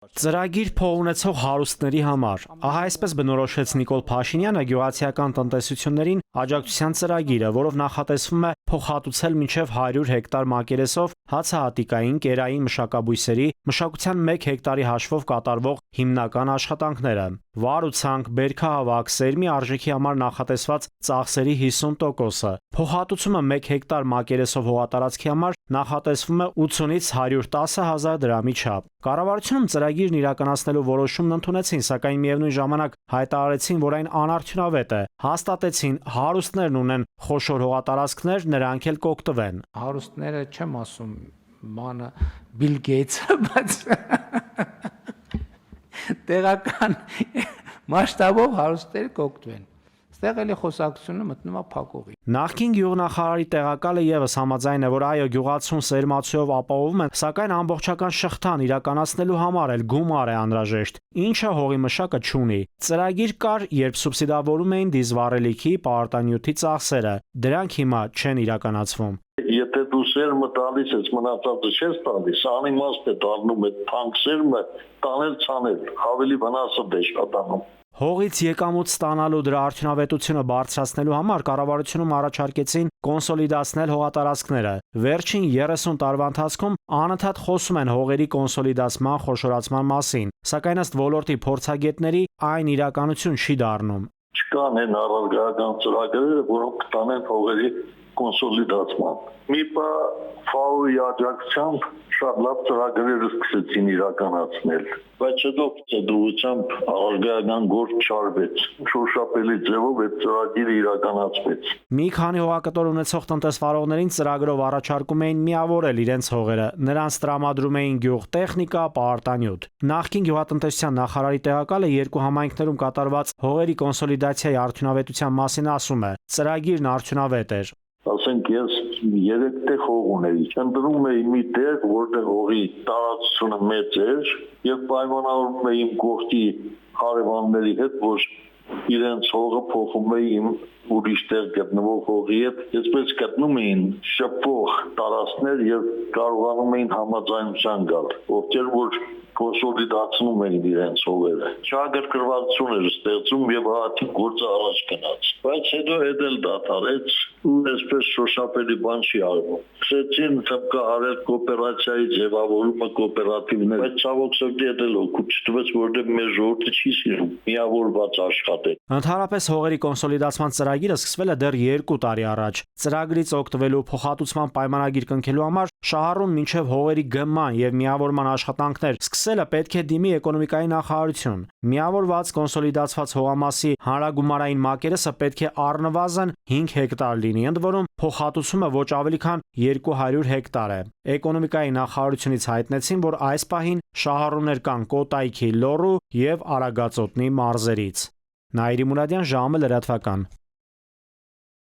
Ծրագիր փող ունեցող հարուստների համար։ Ահա այսպես բնորոշեց Նիկոլ Փաշինյանը գյուղացիական տնտեսություններին աջակցության ծրագիրը, որով նախատեսվում է փոխհատուցել մինչև 100 հեկտար մակերեսով հացահատիկային, կերային մշակաբույսերի, մշակության 1 հեկտարի հաշվով կատարվող հիմնական աշխատանքները։ Վար ու ցանք, բերքահավաք, սերմի արժեքի համար նախատեսված ծախսերի 50%-ը։ Փոխհատուցումը 1 հեկտար մակերեսով հողատարածքի համար նախատեսվում է 80-ից 110 հազար դրամի չափ։ Կառավարությունում ծրագիրն իրականացնելու որոշումն ընդունեցին, սակայն միևնույն ժամանակ հայտարարեցին, որ այն անարդյունավետ է։ Հաստատեցին, հարուստներն ունեն խոշոր հողատարածքներ, նրանք էլ կօգտվեն։ Հարուստները չեմ ասում, մանը Բիլ Գեյթսը, բայց տեղական մասշտաբով հարուստները կօգտվեն։ Ստեղ էլի խոսակցությունը մտնում է փակողի։ Նախկին գյուղնախարարի տեղակալը եւս համաձայն է, որ այո, գյուղացուն սերմացուով ապահովում են, սակայն ամբողջական շղթան իրականացնելու համար էլ գումար է անհրաժեշտ, ինչը հողի մշակը չունի։ Ծրագիր կար, երբ սուբսիդավորում էին դիզվառելիքի, պարտանյութի ծախսերը, դրանք հիմա չեն իրականացվում։ Եթե դու սերմը տալիս ես, մնացածը չես տալիս, անիմաստ է դառնում այդ թանկ սերմը, տանել ցանել, ավելի վնասը դե շատանում։ Հողից եկամուտ ստանալու դրա արդյունավետությունը բարձրացնելու համար կառավարությունում առաջարկեցին կոնսոլիդացնել հողատարածքները։ Վերջին 30 տարվա ընթացքում անընդհատ խոսում են հողերի կոնսոլիդացման, խոշորացման մասին, սակայն ըստ ոլորտի փորձագետների այն իրականություն չի դառնում։ Չկան այն առարգական ծրագրերը, որոնք կտանեն հողերի կոնսոլիդացման։ Մի բա ՖԱՕ-ի աջակցությամբ շատ լավ ծրագրեր սկսեցին իրականացնել, բայց հետո դրությամբ առարգական գործ չարվեց։ Շոշափելի ձևով այդ ծրագիրը իրականացվեց։ Մի քանի հողակտոր ունեցող տնտեսվարողներին ծրագրով առաջարկում էին միավորել իրենց հողերը, նրանց տրամադրում էին գյուղտեխնիկա, պարտանյութ։ Նախկին գյուղատնտեսության նախարարի տեղակալը երկու համայնքներում կատարված հողերի կոնսոլիդացիայի արդյունավետության մասին ասում է. ծրագիրն արդյունավետ էր։ Ասենք ես 3 տեղ հող ունեի, ընտրում էի մի տեղ, որտեղ հողի տարածությունը մեծ էր, եւ պայմանավորվում էի իմ կողքի հարևանների հետ, որ իրենց հողը փոխում էի իմ ուրիշ տեղ գտնվող հողի հետ, այսպես գտնում էին շփող տարածքներ եւ կարողանում էին համաձայնության գալ, ովքեր որ կոնսոլիդացնում էին իրենց հողերը։ Շահագրգռվածություն էր ստեղծում եւ հատի գործը առաջ գնաց։ Բայց հետո էլ դադարեց ու այսպես շոշափելի բան չի արվում։ Սկսեցին թմկահարել կոոպերացիայի ձևավորումը կոոպերատիվներ, բայց ցավոք սրտի էլ օգուտ չտվեց, որովհետեւ մեր ժողովուրդը չի սիրում միավորված աշխատել։ Ընդհանրապես հողերի կոնսոլիդացման ծրագիրը սկսվել է դեռ 2 տարի առաջ։ Ծրագրից օգտվելու փոխհատուցման պայմանագիր կնքելու համար շահառուն մինչև հողերի գման եւ միավորման աշխատանքներ սկսելը պետք է դիմի էկոնոմիկայի նախարարություն։ Միավորված կոնսոլիդացված հողամասի հանրագումարային մակերեսը պետք է առնվազն 5 հեկտար լինի, ընդ որում փոխհատուցումը ոչ ավելի քան 200 հեկտար է։ Էկոնոմիկայի նախարարությունից հայտնեցին, որ այս պահին շահառուներ կան Կոտայքի, Լոռու եւ Արագածոտնի մարզերից։ Նաիրի Մուրադյան, ժամը լրատվական։